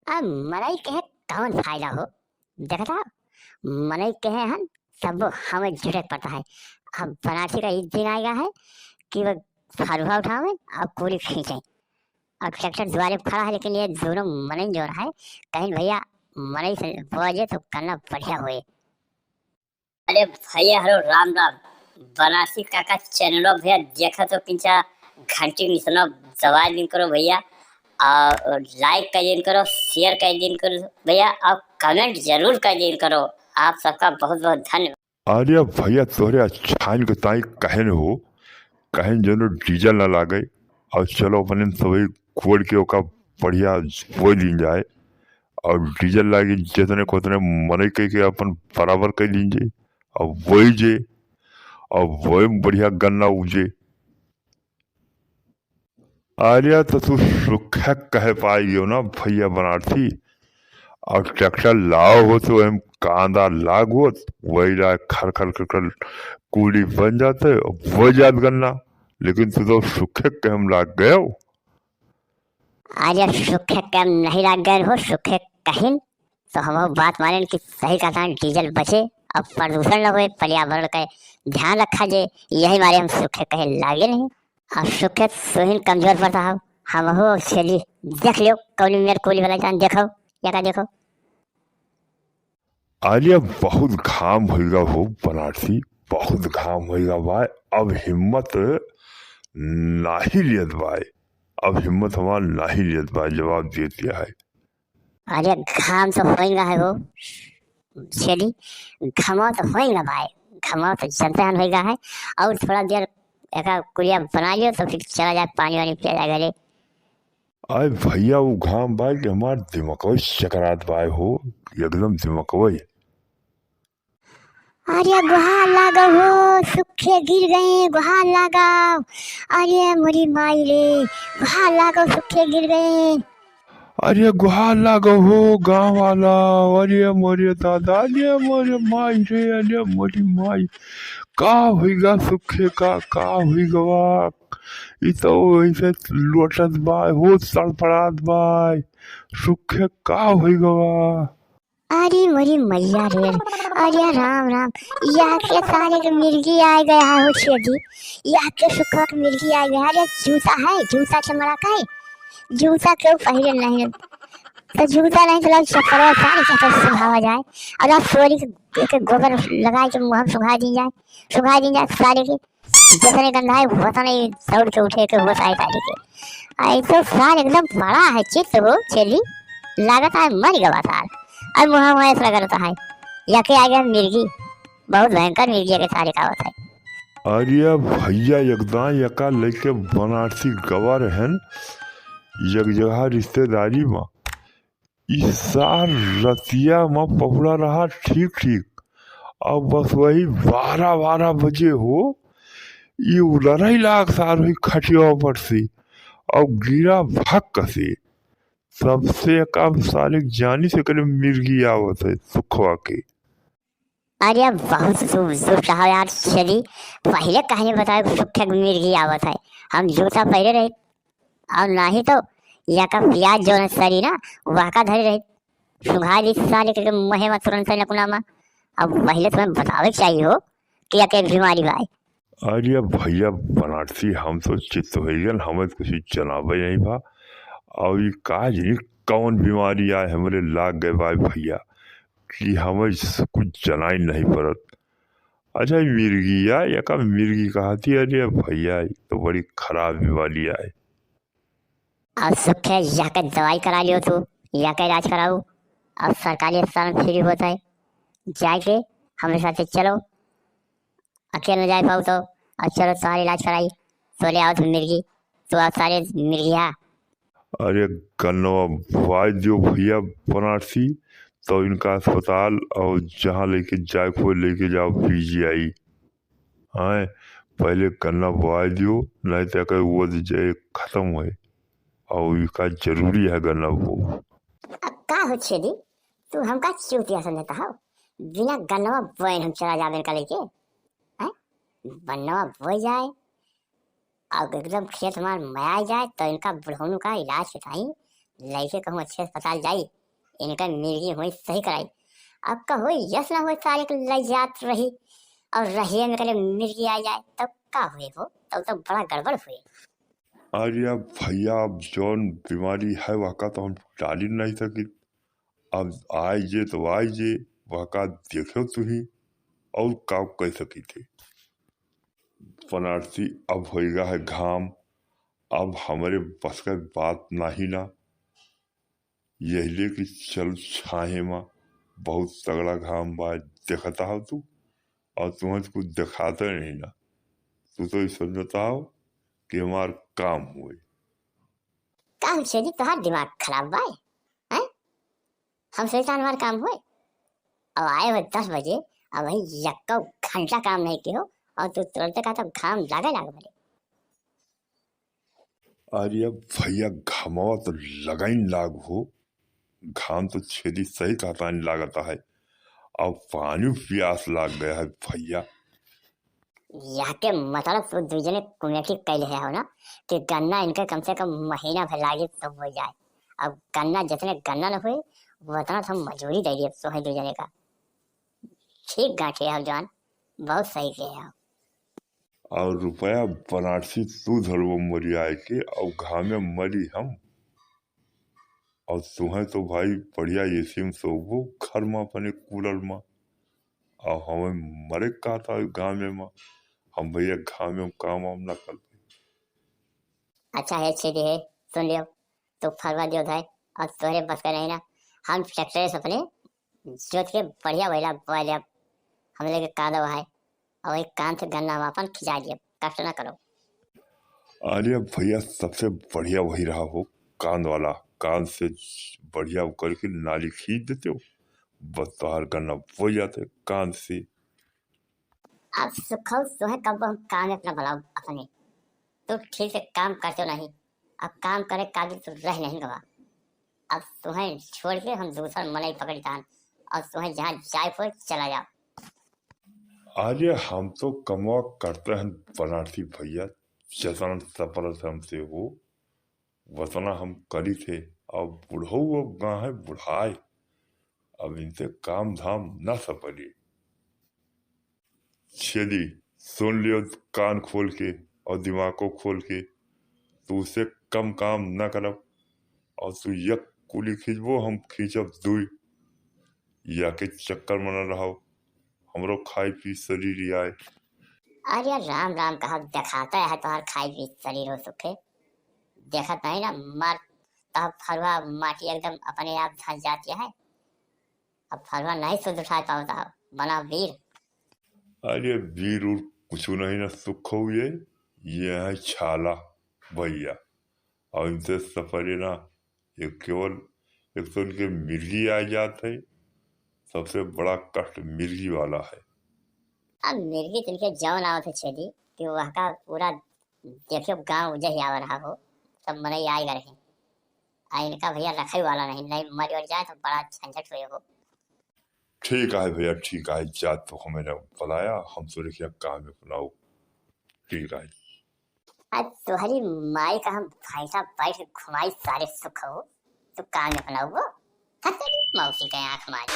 अब मनई के कौन फायदा हो देखता मनई के हन सब हमें जरूरत पड़ता है। अब बनारसी का एक दिन आएगा है कि वो फरुहा उठावे और पूरी खींचे और ट्रैक्टर द्वारे खड़ा है, लेकिन ये दोनों मनई जो है कहीं भैया मनई से बोझे तो करना बढ़िया हुए। अरे भैया हरो राम राम। बनारसी काका चैनलो भैया देखा तो किंचा घंटी निसनो दबा दिन करो भैया, और लाइक कर दिन करो, शेयर कर दिन करो भैया, और कमेंट जरूर कर दिन करो। आप सबका बहुत बहुत धन्यवाद। अरे भैया तोहरे छान के ताई कहन हो कहन जनो डीजल न लागे और चलो अपने सभी खोल के ओका बढ़िया बोल दी जाए और डीजल लागे जितने को उतने मने के अपन बराबर कर लीजिए और वही जे और वही बढ़िया गन्ना उजे। अरे तो तू सुखा कह पाई ना भैया बनारसी, और ट्रैक्टर लाओ हो तो हम कांदा लागो वही ला खर खर खर खर कूड़ी बन जाते और वो जात गन्ना, लेकिन तू तो सुखे के हम लाग गए हो। अरे सुखे कम नहीं लाग गए हो सुखे कहीं तो हम बात माने कि सही कहा डीजल बचे अब प्रदूषण न हो पर्यावरण का ध्यान रखा जे, यही मारे हम सूखे कहे लागे नहीं। अब सूखे सोहिन कमजोर पड़ता हो हम हो चली देख लो कौन मेरे कोली वाला जान देखो या का देखो। अरे बहुत घाम होगा हो बनारसी, बहुत घाम होगा भाई, अब हिम्मत नहीं लियत भाई, अब हिम्मत हमारा नहीं लियत भाई, जवाब दे दिया है। अरे घाम तो होएगा है वो चली घमा तो होएगा भाई, घमा तो जनता होएगा है और थोड़ा देर एक कुलिया बना लियो तो फिर चला जाए पानी वानी पिया जाएगा रे। अरे भैया वो घाम भाई कि हमारे दिमाग चकरात भाई हो, एकदम दिमाग। अरे गुहार लागो हो सूखे गिर गए गुहार लगाओ, अरे मोरी माई रे गुहार लागो सूखे गिर गए। अरे गुहार लागो हो गाँव वाला, अरे मोरे दादा, अरे मोरे माई रे, अरे मोरी माई का हुईगा सुखे का हुईगा, तो ऐसे लोटत बाय हो सड़फड़ात बाय सुखे का हुईगा। अरे मोरी मैया रे, अरे राम राम यहाँ के सारे के मिर्गी आ गया हो छेदी, यहाँ के सुखा के मिर्गी आ गया। अरे जूता है जूता चमड़ा का है, जूता क्यों पहले नहीं तो जूता नहीं तो लग चप्पल सारे चप्पल सुखावा जाए और आप सोरी के गोबर लगाए के मुँह सुखा दी जाए सारे के जितने गंधा है वो नहीं दौड़ के उठे के वो सारे सारे के ऐसे सार एकदम बड़ा है चित्त वो चली लागत है मर गवा सार और मुँह मुँह ऐसा करता है यके आ गया मिर्गी, बहुत भयंकर मिर्गी के सारे का होता है। अरे भैया एकदम यका लेके बनारसी गवर हन एक जगह रिश्तेदारी में सार रतिया में पहुड़ा रहा ठीक ठीक, अब बस वही 12 बजे हो ये उलरई लाग सार हुई खटिया पर से और गिरा भक्क से, सबसे कम साले जानी से करे मिर्गी आवत है सुखवा के। अरे बहुत सुख रहा यार चली पहले कहानी बताए सुखे मिर्गी आवत है, हम जूता पहले रहे और ना ही तो या का प्याज जो है सरी ना वह का धरे रहे सुघा दी साले के मुहे में तुरंत से नकुना में। अब पहले तुम्हें बतावे चाहिए हो कि या के बीमारी भाई। अरे भैया बनारसी हम तो चित्त हो गए हमें कुछ जनाबे नहीं भा, और ये काज कौन बीमारी आए हमारे लाग गए भाई भैया कि हमें कुछ जनाई नहीं पड़त। अच्छा मिर्गी या का मिर्गी कहती, अरे भैया तो बड़ी खराब बीमारी आए। अब सुखे या का दवाई करा लियो तू या का इलाज कराओ, अब सरकारी अस्पताल में फ्री होता है जाके हमारे साथ चलो, अकेले में जाए पाओ तो अब चलो सारे इलाज कराई तो ले आओ तुम मिर्गी तो आप सारे मिर्गिया। अरे कन्नवा भाई जो भैया बनारसी तो इनका अस्पताल और जहाँ लेके जाए को लेके जाओ पीजीआई, हाँ पहले कन्ना बुआ दियो नहीं तो अगर वो जाए खत्म है और इसका जरूरी है गन्ना वो। अब का हो छेदी तू हमका चूतिया समझता हो, बिना गन्नवा बोए हम चला जावे का लेके हैं, बन्नवा बोए जाए और एकदम खेत मार मया जाए तो इनका बुढ़ौनु का इलाज कराई लड़के कहूँ अच्छे अस्पताल जाई, इनका मिर्गी हुई सही कराई। अब का हुई यस ना हुई सारे के लई जात रही और रहिए में करे मिर्गी आ जाए तब का हुए हो, तब तो बड़ा गड़बड़ हुई। अरे भैया अब जौन बीमारी है वह का तो हम टाल ही नहीं सकी। अब आए जे तो आए जे वह का देखो तू ही और का कह सकी थे। बनारसी अब होएगा है घाम, अब हमारे बस का बात नहीं ना, यही कि चल छाहे माँ बहुत तगड़ा घाम बा देखता हो तू, और तुम्हें कुछ दिखाता नहीं ना, तू तो समझता हो कि हमार काम हुए। काम छेदी तोहार दिमाग खराब बा है? हम सोचता हमारा काम हुए, अब आए हो 10 बजे, अब वही यक्का घंटा काम नहीं किया हो और तू तुरंत कहता घाम लागे भले। अरे भैया घामावा तो लगा ही लाग हो, घाम तो छेदी सही कहता नहीं लागता है, अब पानी प्यास लाग गया है भैया। यह के मतलब तू दूजने कमेटी कैले है हो ना कि गन्ना इनके कम से कम महीना भर लागे तो हो जाए। अब गन्ना जितने गन्ना न हुए उतना तो हम मजूरी दे दिए तो है दूजने का। ठीक गांठे है जान, बहुत सही किए हो। और रुपया बनारसी तू धरबो मरी आए के और घामे मरी हम, और तुम्हें तो भाई बढ़िया एसी में सोबो घर में अपने कूलर में, और हमें मरे का था घामे में, हम भैया घामे में काम वाम ना कर। अच्छा है छेदी है, सुन लियो तो फरवा दियो भाई, और तोरे बस का नहीं ना, हम ट्रैक्टर से अपने जोत के बढ़िया वैला बोआ लिया, हम लेके कादो है और एक कान से गन्ना हम अपन खिंचा दिए, कष्ट ना करो। अरे भैया सबसे बढ़िया वही रहा हो, कान वाला, कान से बढ़िया करके नाली खींच देते हो, बस बाहर करना हो जाते कान से। अब सुखो सुहे कब हम काम में अपना भला अपने, तू ठीक से काम करते नहीं, अब काम करे काबिल तो रह नहीं गवा। अब तुम्हें छोड़ के हम दूसरा मन ही पकड़ दान और तुम्हें जहाँ जाए हो चला जाओ। अरे हम तो कमवा करते हैं बनारसी भैया, जतना सफल हमसे हो वतना हम करी थे, अब बुढ़ो वो गाँव है बुढ़ाए, अब इनसे काम धाम न सपरी। छेदी सुन लियो कान खोल के और दिमाग को खोल के, तू उसे कम काम न करब, और तू यक कुली खींचबो हम खींचब दुई, या के चक्कर में न रहो, हमरो खाई पी शरीर आए। अरे राम राम कहा दिखाता है तुम्हार खाई पी शरीर हो सुखे, देखत नहीं ना मार तब फरवा माटी एकदम अपने आप धंस जाती है। अब फरवा नहीं शुद्ध उठा पाता बना वीर। अरे वीर उर कुछ नहीं ना सुख हो, ये है छाला भैया, और इनसे सफर ना ये केवल एक तो इनके मिर्गी आ जाते है, सबसे बड़ा कष्ट मिर्गी वाला है। अब मिर्गी तिनके जौन आवत है छेदी कि वह का पूरा देखियो गांव उजे ही आवा रहा हो, सब मरे ही आएगा रहे, इनका भैया रखे वाला नहीं, नहीं मर और जाए तो बड़ा झंझट हुए हो। ठीक है भैया ठीक है, जात तो हमें बुलाया, हम तो देखिए काम में बनाओ। ठीक है आज तुम्हारी माई का हम भाई साहब बैठ के घुमाई सारे सुख हो तो काम में बनाओ वो मौसी के आंख मारी।